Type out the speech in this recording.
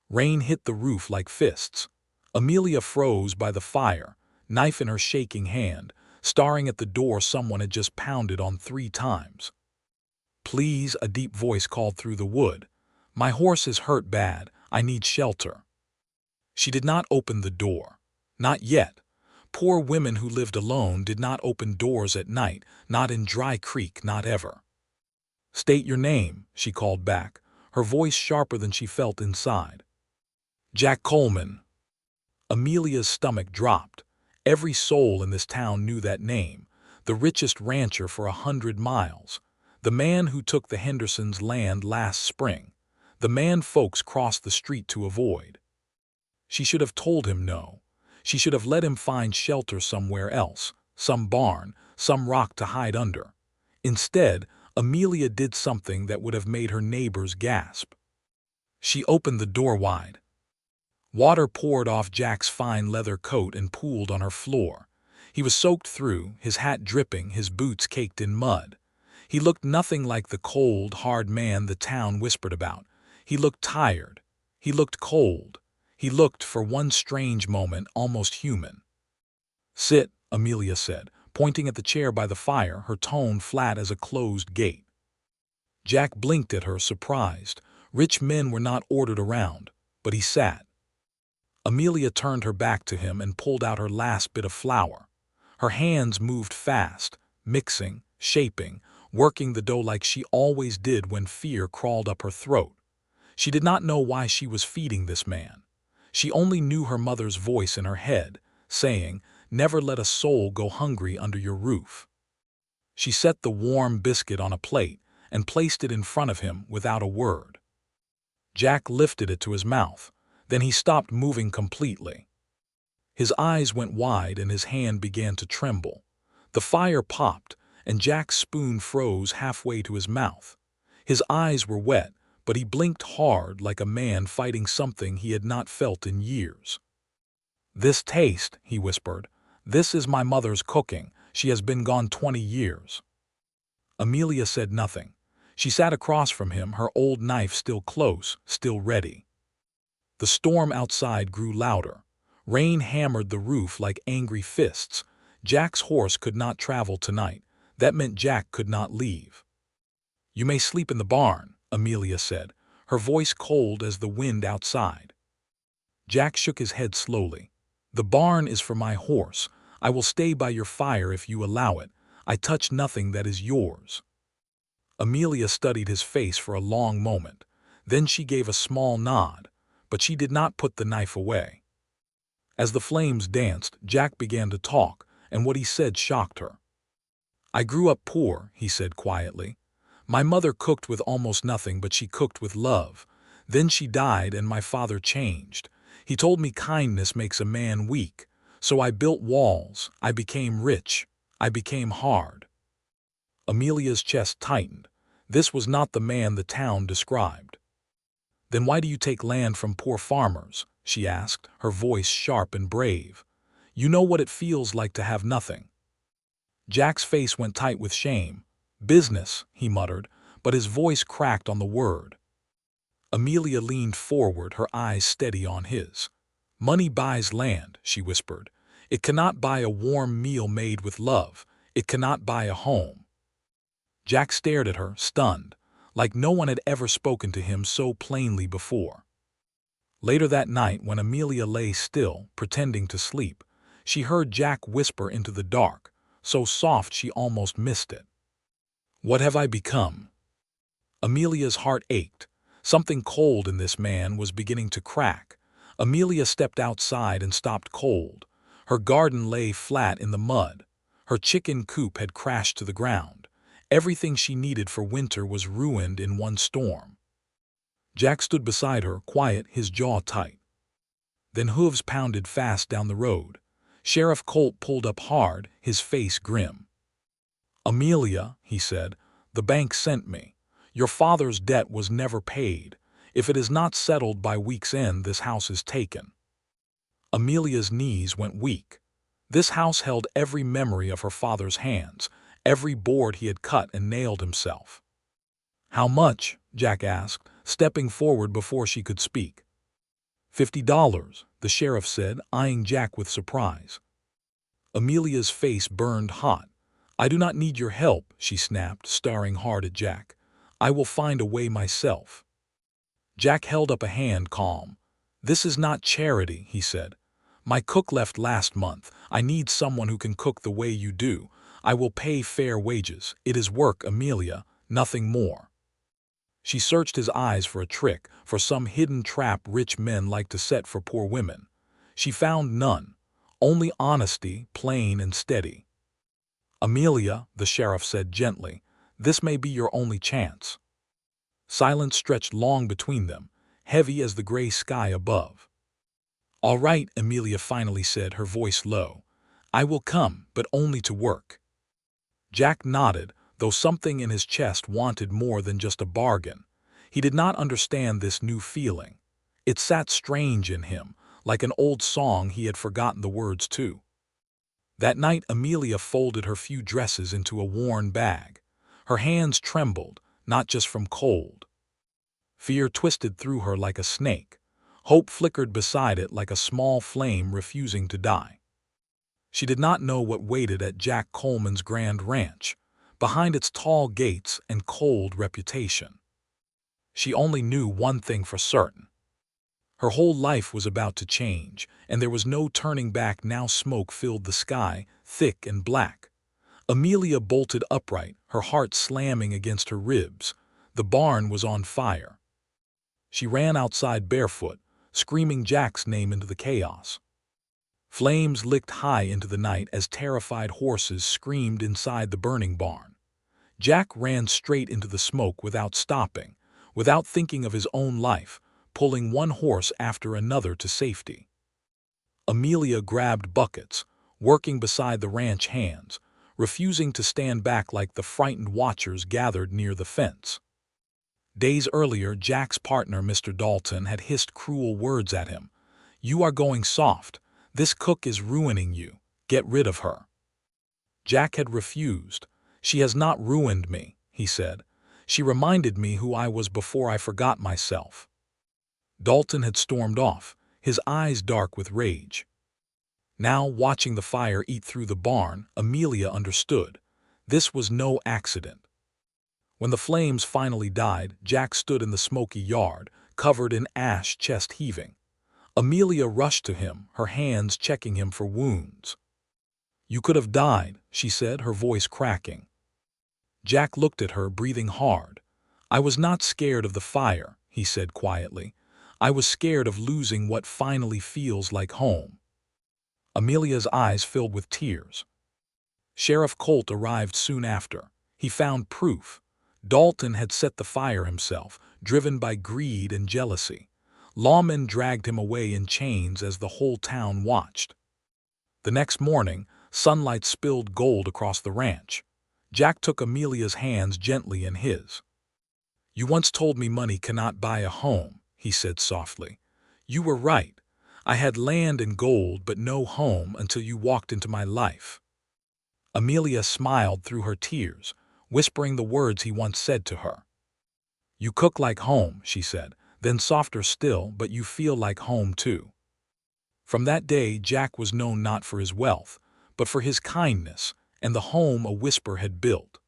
Rain hit the roof like fists. Amelia froze by the fire, knife in her shaking hand, staring at the door someone had just pounded on 3 times. "Please," a deep voice called through the wood. "My horse is hurt bad. I need shelter." She did not open the door. Not yet. Poor women who lived alone did not open doors at night, not in Dry Creek, not ever. "State your name," she called back, her voice sharper than she felt inside. "Jack Coleman." Amelia's stomach dropped. Every soul in this town knew that name, the richest rancher for 100 miles, the man who took the Hendersons' land last spring, the man folks crossed the street to avoid. She should have told him no. She should have let him find shelter somewhere else, some barn, some rock to hide under. Instead, Amelia did something that would have made her neighbors gasp. She opened the door wide. Water poured off Jack's fine leather coat and pooled on her floor. He was soaked through, his hat dripping, his boots caked in mud. He looked nothing like the cold, hard man the town whispered about. He looked tired. He looked cold. He looked, for one strange moment, almost human. "Sit," Amelia said, pointing at the chair by the fire, her tone flat as a closed gate. Jack blinked at her, surprised. Rich men were not ordered around, but he sat. Amelia turned her back to him and pulled out her last bit of flour. Her hands moved fast, mixing, shaping, working the dough like she always did when fear crawled up her throat. She did not know why she was feeding this man. She only knew her mother's voice in her head, saying, "Never let a soul go hungry under your roof." She set the warm biscuit on a plate and placed it in front of him without a word. Jack lifted it to his mouth. Then he stopped moving completely. His eyes went wide and his hand began to tremble. The fire popped, and Jack's spoon froze halfway to his mouth. His eyes were wet, but he blinked hard like a man fighting something he had not felt in years. "This taste," he whispered. "This is my mother's cooking. She has been gone 20 years. Amelia said nothing. She sat across from him, her old knife still close, still ready. The storm outside grew louder. Rain hammered the roof like angry fists. Jack's horse could not travel tonight. That meant Jack could not leave. "You may sleep in the barn," Amelia said, her voice cold as the wind outside. Jack shook his head slowly. "The barn is for my horse. I will stay by your fire if you allow it. I touch nothing that is yours." Amelia studied his face for a long moment. Then she gave a small nod, but she did not put the knife away. As the flames danced, Jack began to talk, and what he said shocked her. "I grew up poor," he said quietly. "My mother cooked with almost nothing, but she cooked with love. Then she died and my father changed. He told me kindness makes a man weak. So I built walls. I became rich. I became hard." Amelia's chest tightened. This was not the man the town described. "Then why do you take land from poor farmers?" she asked, her voice sharp and brave. "You know what it feels like to have nothing." Jack's face went tight with shame. "Business," he muttered, but his voice cracked on the word. Amelia leaned forward, her eyes steady on his. "Money buys land," she whispered. "It cannot buy a warm meal made with love. It cannot buy a home." Jack stared at her, stunned, like no one had ever spoken to him so plainly before. Later that night, when Amelia lay still, pretending to sleep, she heard Jack whisper into the dark, so soft she almost missed it. "What have I become?" Amelia's heart ached. Something cold in this man was beginning to crack. Amelia stepped outside and stopped cold. Her garden lay flat in the mud. Her chicken coop had crashed to the ground. Everything she needed for winter was ruined in one storm. Jack stood beside her, quiet, his jaw tight. Then hooves pounded fast down the road. Sheriff Colt pulled up hard, his face grim. "Amelia," he said, "the bank sent me. Your father's debt was never paid. If it is not settled by week's end, this house is taken." Amelia's knees went weak. This house held every memory of her father's hands, every board he had cut and nailed himself. "How much?" Jack asked, stepping forward before she could speak. $50, the sheriff said, eyeing Jack with surprise. Amelia's face burned hot. I do not need your help, she snapped, staring hard at Jack. I will find a way myself. Jack held up a hand, calm. This is not charity, he said. My cook left last month. I need someone who can cook the way you do. I will pay fair wages. It is work, Amelia, nothing more. She searched his eyes for a trick, for some hidden trap rich men like to set for poor women. She found none, only honesty, plain and steady. Amelia, the sheriff said gently, this may be your only chance. Silence stretched long between them, heavy as the gray sky above. All right, Amelia finally said, her voice low. I will come, but only to work. Jack nodded, though something in his chest wanted more than just a bargain. He did not understand this new feeling. It sat strange in him, like an old song he had forgotten the words to. That night Amelia folded her few dresses into a worn bag. Her hands trembled, not just from cold. Fear twisted through her like a snake. Hope flickered beside it like a small flame refusing to die. She did not know what waited at Jack Coleman's grand ranch, behind its tall gates and cold reputation. She only knew one thing for certain. Her whole life was about to change, and there was no turning back now. Smoke filled the sky, thick and black. Amelia bolted upright, her heart slamming against her ribs. The barn was on fire. She ran outside barefoot, screaming Jack's name into the chaos. Flames licked high into the night as terrified horses screamed inside the burning barn. Jack ran straight into the smoke without stopping, without thinking of his own life, pulling one horse after another to safety. Amelia grabbed buckets, working beside the ranch hands, refusing to stand back like the frightened watchers gathered near the fence. Days earlier, Jack's partner, Mr. Dalton, had hissed cruel words at him. You are going soft. This cook is ruining you. Get rid of her. Jack had refused. She has not ruined me, he said. She reminded me who I was before I forgot myself. Dalton had stormed off, his eyes dark with rage. Now, watching the fire eat through the barn, Amelia understood. This was no accident. When the flames finally died, Jack stood in the smoky yard, covered in ash, chest heaving. Amelia rushed to him, her hands checking him for wounds. You could have died, she said, her voice cracking. Jack looked at her, breathing hard. I was not scared of the fire, he said quietly. I was scared of losing what finally feels like home. Amelia's eyes filled with tears. Sheriff Colt arrived soon after. He found proof. Dalton had set the fire himself, driven by greed and jealousy. Lawmen dragged him away in chains as the whole town watched. The next morning, sunlight spilled gold across the ranch. Jack took Amelia's hands gently in his. You once told me money cannot buy a home, he said softly. You were right. I had land and gold but no home until you walked into my life. Amelia smiled through her tears, whispering the words he once said to her. You cook like home, she said, then softer still, but you feel like home too. From that day, Jack was known not for his wealth, but for his kindness and the home a whisper had built.